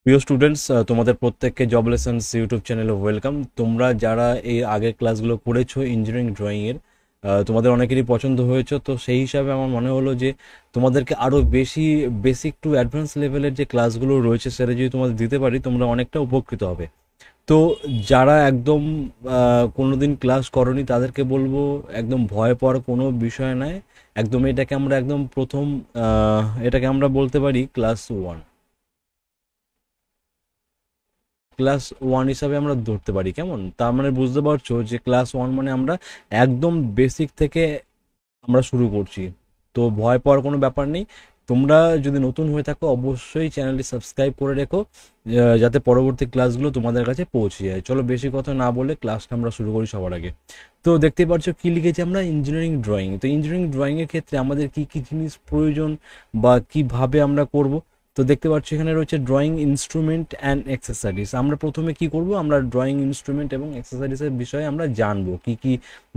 প্রিয় স্টুডেন্টস, তোমাদের প্রত্যেককে জব লেসন্স ইউটিউব চ্যানেলে ওয়েলকাম। তোমরা যারা এই আগের ক্লাসগুলো করেছো ইঞ্জিনিয়ারিং ড্রয়িংয়ের, তোমাদের অনেকেরই পছন্দ হয়েছে। তো সেই হিসাবে আমার মনে হলো যে তোমাদেরকে আরও বেশি বেসিক টু অ্যাডভান্স লেভেলের যে ক্লাসগুলো রয়েছে সেটা যদি তোমাদের দিতে পারি তোমরা অনেকটা উপকৃত হবে। তো যারা একদম কোনোদিন ক্লাস করনি তাদেরকে বলবো একদম ভয় পাওয়ার কোনো বিষয় নয়। একদম এটাকে আমরা একদম প্রথম এটাকে আমরা বলতে পারি ক্লাস ওয়ান। ক্লাস ওয়ান হিসাবে আমরা ধরতে পারি, কেমন? তার মানে বুঝতে পারছো যে ক্লাস ওয়ান মানে আমরা একদম বেসিক থেকে আমরা শুরু করছি। তো ভয় পাওয়ার কোনো ব্যাপার নেই। তোমরা যদি নতুন হয়ে থাকো অবশ্যই চ্যানেলটি সাবস্ক্রাইব করে রেখো, যাতে পরবর্তী ক্লাসগুলো তোমাদের কাছে পৌঁছে যায়। চলো বেশি কথা না বলে ক্লাসটা আমরা শুরু করি সবার আগে। তো দেখতেই পাচ্ছ কি লিখেছি আমরা, ইঞ্জিনিয়ারিং ড্রয়িং। তো ইঞ্জিনিয়ারিং ড্রয়িংয়ের ক্ষেত্রে আমাদের কি কি জিনিস প্রয়োজন বা কিভাবে আমরা করব। তো দেখতে পাচ্ছ এখানে রয়েছে ড্রয়িং ইনস্ট্রুমেন্ট অ্যান্ড অ্যাক্সেসরিজ। আমরা প্রথমে কি করব, আমরা ড্রয়িং ইনস্ট্রুমেন্ট এবং অ্যাক্সেসরিজের বিষয়ে আমরা জানবো কি কি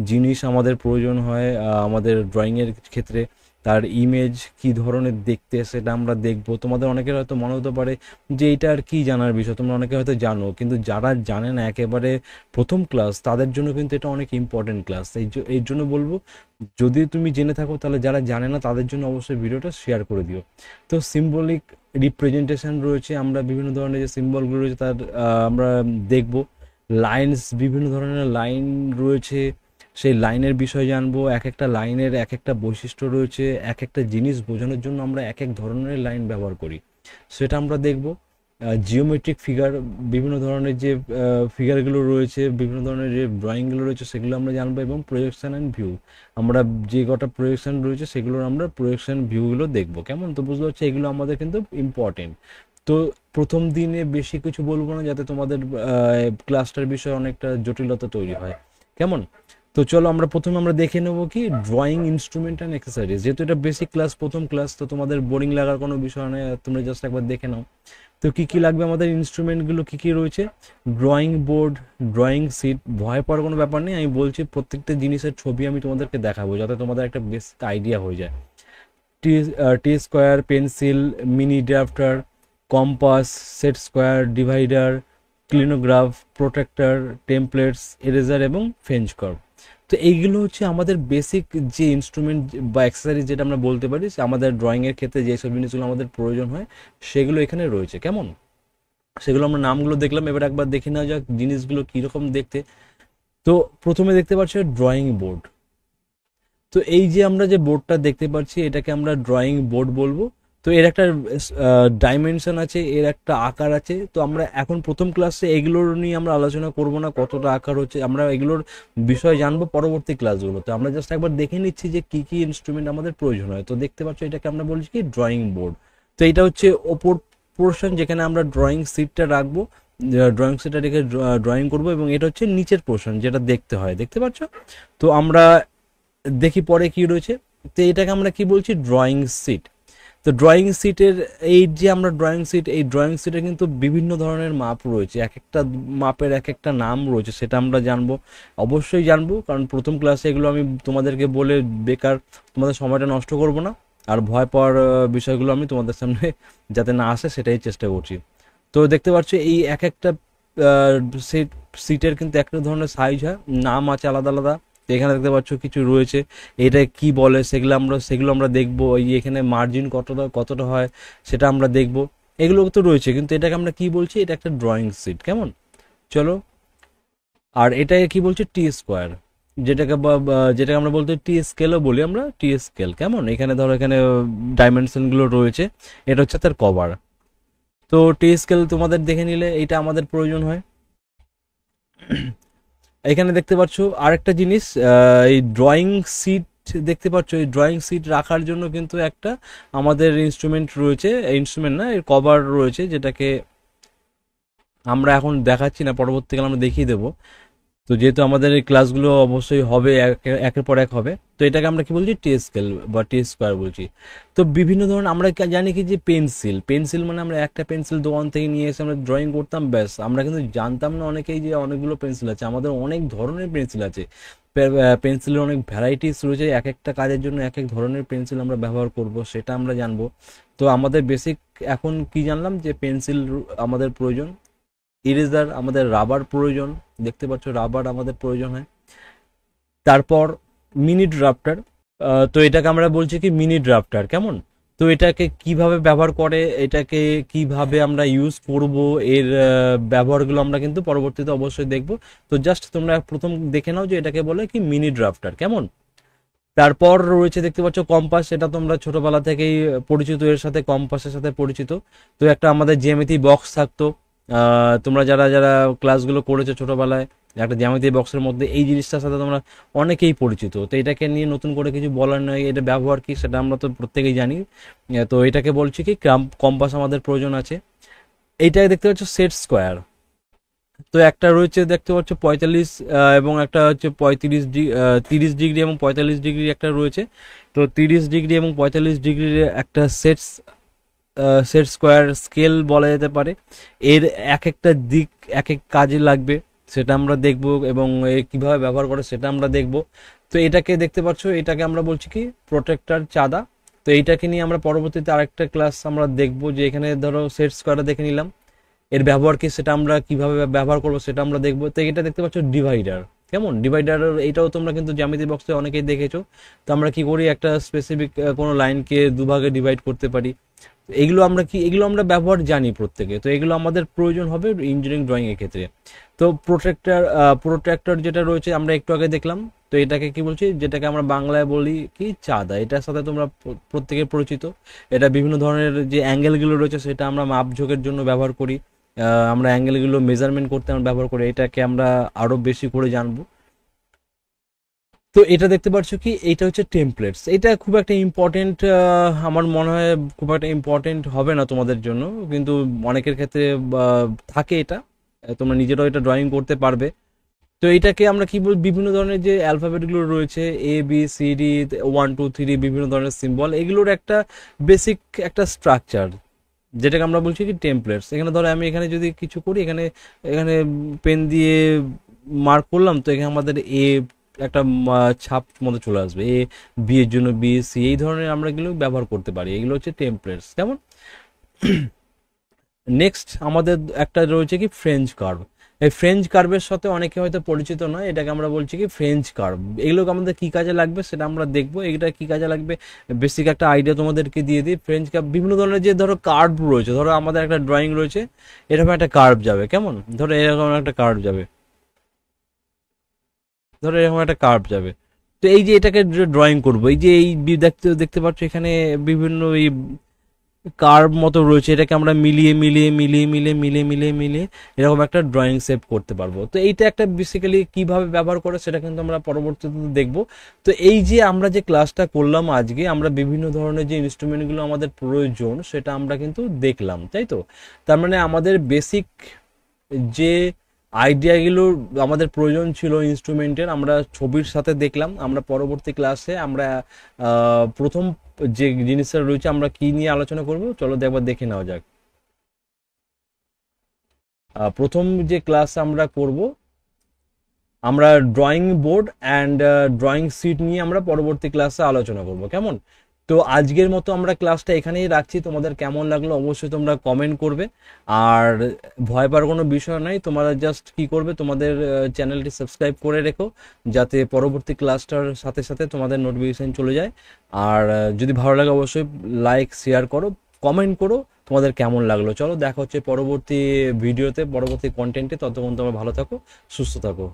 জিনিস আমাদের প্রয়োজন হয় আমাদের ড্রয়িংয়ের ক্ষেত্রে। তার ইমেজ কি ধরনের দেখতে সেটা আমরা দেখব। তোমাদের অনেকের হয়তো মনে হতে পারে যে এটা আর কি জানার বিষয়, তোমরা অনেকে হয়তো জানো, কিন্তু যারা জানে না একেবারে প্রথম ক্লাস তাদের জন্য কিন্তু এটা অনেক ইম্পর্টেন্ট ক্লাস। এর জন্য বলবো, যদি তুমি জেনে থাকো তাহলে যারা জানে না তাদের জন্য অবশ্যই ভিডিওটা শেয়ার করে দিও। তো সিম্বলিক রিপ্রেজেন্টেশন রয়েছে, আমরা বিভিন্ন ধরনের যে সিম্বলগুলো রয়েছে তার আমরা দেখব। লাইনস, বিভিন্ন ধরনের লাইন রয়েছে, সেই লাইনের বিষয় জানবো। এক একটা লাইনের এক একটা বৈশিষ্ট্য রয়েছে, এক একটা জিনিস বোঝানোর জন্য আমরা এক এক ধরনের লাইন ব্যবহার করি, সেটা আমরা দেখব। জিওমেট্রিক ফিগার, বিভিন্ন ধরনের যে ফিগারগুলো রয়েছে, বিভিন্ন ধরনের যে ড্রয়িংগুলো রয়েছে সেগুলো আমরা জানবো। এবং প্রজেকশন অ্যান্ড ভিউ, আমরা যে কটা প্রজেকশন রয়েছে সেগুলোর আমরা প্রজেকশন ভিউগুলো দেখবো, কেমন? তো বুঝতে পারছি এগুলো আমাদের কিন্তু ইম্পর্টেন্ট। তো প্রথম দিনে বেশি কিছু বলবো না, যাতে তোমাদের ক্লাসটার বিষয়ে অনেকটা জটিলতা তৈরি হয়, কেমন? তো চলো আমরা প্রথমে আমরা দেখে নেবো কি ড্রয়িং ইনস্ট্রুমেন্ট অ্যান্ড অ্যাক্সেসরিজ। যেহেতু এটা বেসিক ক্লাস, প্রথম ক্লাস, তো তোমাদের বোরিং লাগার কোনো বিষয় নেই, তোমরা জাস্ট একবার দেখে নাও। তো কি কি লাগবে আমাদের, ইনস্ট্রুমেন্টগুলো কি কি রয়েছে? Drawing board, drawing sheet. ভয় পাওয়ার কোনো ব্যাপার নেই, আমি বলছি প্রত্যেকটা জিনিসের ছবি আমি তোমাদেরকে দেখাবো যাতে তোমাদের একটা বেসিক আইডিয়া হয়ে যায়। T T square, pencil, mini drafter, compass, set square, divider, clinograph, protractor, templates, eraser এবং ফেঞ্চ কার্ভ। তো এইগুলো হচ্ছে আমাদের বেসিক যে ইনস্ট্রুমেন্ট বা অ্যাক্সেসরিজ যেটা আমরা বলতে পারি, আমাদের ড্রয়িংয়ের ক্ষেত্রে যেসব জিনিসগুলো আমাদের প্রয়োজন হয় সেগুলো এখানে রয়েছে, কেমন? সেগুলো আমরা নামগুলো দেখলাম, এবার একবার দেখে নেওয়া যাক জিনিসগুলো কীরকম দেখতে। তো প্রথমে দেখতে পাচ্ছ ড্রয়িং বোর্ড। তো এই যে আমরা যে বোর্ডটা দেখতে পাচ্ছি এটাকে আমরা ড্রয়িং বোর্ড বলবো। তো এর একটা ডাইমেনশন আছে, এর একটা আকার আছে। তো আমরা এখন প্রথম ক্লাসে এগুলোর নিয়ে আমরা আলোচনা করব না, কতটা আকার হচ্ছে, আমরা এগুলোর বিষয় জানবো পরবর্তী ক্লাসগুলোতে। আমরা জাস্ট একবার দেখে নিচ্ছি যে কি কি ইনস্ট্রুমেন্ট আমাদের প্রয়োজন হয়। তো দেখতে পাচ্ছ এটাকে আমরা বলছি কি ড্রয়িং বোর্ড। তো এটা হচ্ছে ওপর পোর্শন যেখানে আমরা ড্রয়িং সিটটা রাখবো, ড্রয়িং সিটটা রেখে ড্রয়িং করব। এবং এটা হচ্ছে নিচের পোর্শন যেটা দেখতে হয়, দেখতে পাচ্ছ? তো আমরা দেখি পরে কি রয়েছে। তো এটাকে আমরা কি বলছি, ড্রয়িং সিট। তো ড্রয়িং সিটের এই যে আমরা ড্রয়িং সিট, এই ড্রয়িং সিটে কিন্তু বিভিন্ন ধরনের মাপ রয়েছে, এক একটা মাপের এক একটা নাম রয়েছে, সেটা আমরা জানবো, অবশ্যই জানবো। কারণ প্রথম ক্লাসে এগুলো আমি তোমাদেরকে বলে বেকার তোমাদের সময়টা নষ্ট করব না। আর ভয় পাওয়ার বিষয়গুলো আমি তোমাদের সামনে যাতে না আসে সেটাই চেষ্টা করছি। তো দেখতে পাচ্ছ এই এক একটা সিট, সিটের কিন্তু একটা ধরনের সাইজ হয়, নাম আছে আলাদা আলাদা। তো এখানে দেখতে পাচ্ছ কিছু রয়েছে, এটা কি বলে সেগুলো আমরা দেখবো। এই এখানে মার্জিন কতটা কতটা হয় সেটা আমরা দেখবো। এগুলো তো রয়েছে, কিন্তু এটাকে আমরা কি বলছি, এটা একটা ড্রয়িং সিট, কেমন? চলো। আর এটাকে কি বলছি, টি স্কোয়ার, যেটাকে আমরা বলতে টি স্কেলও বলি, আমরা টি স্কেল, কেমন? এখানে ধরো এখানে ডাইমেনশনগুলো রয়েছে, এটা হচ্ছে তার কভার। তো টি স্কেল তোমাদের দেখে নিলে এটা আমাদের প্রয়োজন হয়। এখানে দেখতে পাচ্ছ আরেকটা জিনিস, এই ড্রয়িং সিট দেখতে পাচ্ছ, এই ড্রয়িং সিট রাখার জন্য কিন্তু একটা আমাদের ইনস্ট্রুমেন্ট রয়েছে, ইনস্ট্রুমেন্ট না, এর কভার রয়েছে, যেটাকে আমরা এখন দেখাচ্ছি না, পরবর্তীকালে আমরা দেখিয়ে দেবো। তো যেহেতু আমাদের এই ক্লাসগুলো অবশ্যই হবে একের পর এক হবে, তো এটাকে আমরা কি বলছি, টি স্কেল বা টি স্কোয়ার বলছি। তো বিভিন্ন ধরনের আমরা জানি কি যে পেন্সিল, পেন্সিল মানে আমরা একটা পেন্সিল দোকান থেকে নিয়ে এসে আমরা ড্রয়িং করতাম, ব্যাস। আমরা কিন্তু জানতাম না অনেকেই যে অনেকগুলো পেন্সিল আছে, আমাদের অনেক ধরনের পেন্সিল আছে। পেন্সিলের অনেক ভ্যারাইটিস রয়েছে, এক একটা কাজের জন্য এক এক ধরনের পেন্সিল আমরা ব্যবহার করব, সেটা আমরা জানবো। তো আমাদের বেসিক এখন কি জানলাম যে পেন্সিল আমাদের প্রয়োজন, ইরেজার আমাদের, রাবার প্রয়োজন, দেখতে পাচ্ছ রাবার আমাদের প্রয়োজন হয়। তারপর মিনি ড্রাফটার, তো এটাকে আমরা বলছি কি মিনি ড্রাফটার, কেমন? তো এটাকে কিভাবে ব্যবহার করে, এটাকে কিভাবে আমরা ইউজ করব, এর ব্যবহারগুলো আমরা কিন্তু পরবর্তীতে অবশ্যই দেখব। তো জাস্ট তোমরা প্রথম দেখে নাও যে এটাকে বলে কি মিনি ড্রাফটার, কেমন? তারপর রয়েছে দেখতে পাচ্ছ কম্পাস, এটা তোমরা ছোটবেলা থেকেই পরিচিত, এর সাথে কম্পাসের সাথে পরিচিত। তো একটা আমাদের জ্যামিতি বক্স থাকতো, তোমরা যারা যারা ক্লাসগুলো করেছো ছোটবেলায়, একটা জ্যামিতি বক্সের মধ্যে এই জিনিসটার সাথে তোমরা অনেকেই পরিচিত। তো এটাকে নিয়ে নতুন করে কিছু বলার নয়, এটা ব্যবহার কি সেটা আমরা তো প্রত্যেকেই জানি। তো এটাকে বলছি কি কম্পাস আমাদের প্রয়োজন আছে। এইটাকে দেখতে পাচ্ছ সেট স্কোয়ার, তো একটা রয়েছে দেখতে পাচ্ছ 45 এবং একটা হচ্ছে 30 ডিগ্রি এবং 45 ডিগ্রি একটা রয়েছে। তো 30 ডিগ্রি এবং 45 ডিগ্রির একটা সেট স্কোয়ার স্কেল বলা যেতে পারে। এর এক একটা দিক এক এক কাজে লাগবে, সেটা আমরা দেখব, এবং কিভাবে ব্যবহার করে সেটা আমরা দেখব। তো এটাকে দেখতে পাচ্ছ, এটাকে আমরা বলছি কি প্রোটেক্টর চাঁদা। তো এইটাকে নিয়ে আমরা পরবর্তীতে আরেকটা ক্লাস আমরা দেখব, যে এখানে ধরো সেট স্কোয়ারটা দেখে নিলাম, এর ব্যবহার কি সেটা আমরা কিভাবে ব্যবহার করবো সেটা আমরা দেখবো। তো এটা দেখতে পাচ্ছ ডিভাইডার, কেমন? ডিভাইডার এটাও তোমরা কিন্তু জ্যামিতি বক্সে অনেকেই দেখেছো। তো আমরা কি করি, একটা স্পেসিফিক কোনো লাইনকে দুভাগে ডিভাইড করতে পারি। এগুলো আমরা ব্যবহার জানি প্রত্যেকে, তো এগুলো আমাদের প্রয়োজন হবে ইঞ্জিনিয়ারিং ড্রয়িং এর ক্ষেত্রে। তো প্রোট্রাক্টর যেটা রয়েছে আমরা একটু আগে দেখলাম। তো এটাকে কি বলছি, যেটাকে আমরা বাংলায় বলি কি চাঁদা, এটার সাথে তোমরা প্রত্যেকে পরিচিত। এটা বিভিন্ন ধরনের যে অ্যাঙ্গেলগুলো রয়েছে সেটা আমরা মাপঝোঁকের জন্য ব্যবহার করি, আমরা অ্যাঙ্গেলগুলো মেজারমেন্ট করতে আমরা ব্যবহার করি, এটাকে আমরা আরো বেশি করে জানবো। তো এটা দেখতে পাচ্ছ কি, এটা হচ্ছে টেমপ্লেটস। এটা খুব একটা ইম্পর্টেন্ট, আমার মনে হয় খুব একটা ইম্পর্টেন্ট হবে না তোমাদের জন্য, কিন্তু অনেকের ক্ষেত্রে থাকে এটা, তোমরা নিজেরাও এটা ড্রয়িং করতে পারবে। তো এটাকে আমরা কি বল, বিভিন্ন ধরনের যে অ্যালফাবেটগুলো রয়েছে, ABCD 1 2 3, বিভিন্ন ধরনের সিম্বল, এগুলোর একটা বেসিক একটা স্ট্রাকচার, যেটাকে আমরা বলছি কি টেমপ্লেটস। এখানে ধরো আমি এখানে যদি কিছু করি, এখানে এখানে পেন দিয়ে মার্ক করলাম, তো এখানে আমাদের একটা ছাপ মতো চলে আসবে, বি এর জন্য BC, এই ধরনের আমরা এগুলো ব্যবহার করতে পারি, এগুলো হচ্ছে টেমপ্লেটস, কেমন? নেক্সট আমাদের একটা রয়েছে কি ফ্রেঞ্চ কার্ভ। এই ফ্রেঞ্চ কার্ভের সাথে অনেকে হয়তো পরিচিত নয়, এটাকে আমরা বলছি কি ফ্রেঞ্চ কার্ভ। এগুলোকে আমাদের কি কাজে লাগবে সেটা আমরা দেখবো, এটা কি কাজে লাগবে বেসিক একটা আইডিয়া তোমাদেরকে দিয়ে দিই। ফ্রেঞ্চ কার্ভ বিভিন্ন ধরনের যে ধরো কার্ভ রয়েছে, ধরো আমাদের একটা ড্রয়িং রয়েছে, এরকম একটা কার্ভ যাবে, কেমন? ধরো এরকম একটা কার্ভ যাবে, ধরো এরকম একটা কার্ভ যাবে। তো এই যে এটাকে ড্রয়িং করবো, এই যে এই দেখতে দেখতে পাচ্ছ এখানে বিভিন্ন এই কার্ভ মতো রয়েছে, এটাকে আমরা মিলিয়ে মিলিয়ে মিলিয়ে মিলিয়ে মিলিয়ে মিলিয়ে মিলিয়ে এরকম একটা ড্রয়িং সেভ করতে পারবো। তো এইটা একটা বেসিক্যালি কিভাবে ব্যবহার করে সেটা কিন্তু আমরা পরবর্তীতে দেখবো। তো এই যে আমরা যে ক্লাসটা করলাম আজকে, আমরা বিভিন্ন ধরনের যে ইনস্ট্রুমেন্টগুলো আমাদের প্রয়োজন সেটা আমরা কিন্তু দেখলাম, তাই তো? তার মানে আমাদের বেসিক যে আইডিয়াগুলো আমাদের প্রয়োজন ছিল ইনস্ট্রুমেন্টের, আমরা ছবির সাথে দেখলাম। আমরা পরবর্তী ক্লাসে আমরা প্রথম যে জিনিসটা রয়েছে আমরা কি নিয়ে আলোচনা করব, চলো একবার দেখে নেওয়া যাক। প্রথম যে ক্লাস আমরা করব, আমরা drawing board and drawing sheet নিয়ে আমরা পরবর্তী ক্লাসে আলোচনা করব, কেমন? তো আজকের মতো আমরা ক্লাসটা এখানেই রাখছি। তোমাদের কেমন লাগলো অবশ্যই তোমরা কমেন্ট করবে। আর ভয় পাওয়ার কোনো বিষয় নাই, তোমরা জাস্ট কি করবে, তোমাদের চ্যানেলটি সাবস্ক্রাইব করে রেখো, যাতে পরবর্তী ক্লাসটার সাথে সাথে তোমাদের নোটিফিকেশন চলে যায়। আর যদি ভালো লাগে অবশ্যই লাইক শেয়ার করো, কমেন্ট করো তোমাদের কেমন লাগলো। চলো দেখা হচ্ছে পরবর্তী ভিডিওতে, পরবর্তী কন্টেন্টে। ততক্ষণ তোমরা ভালো থাকো, সুস্থ থাকো।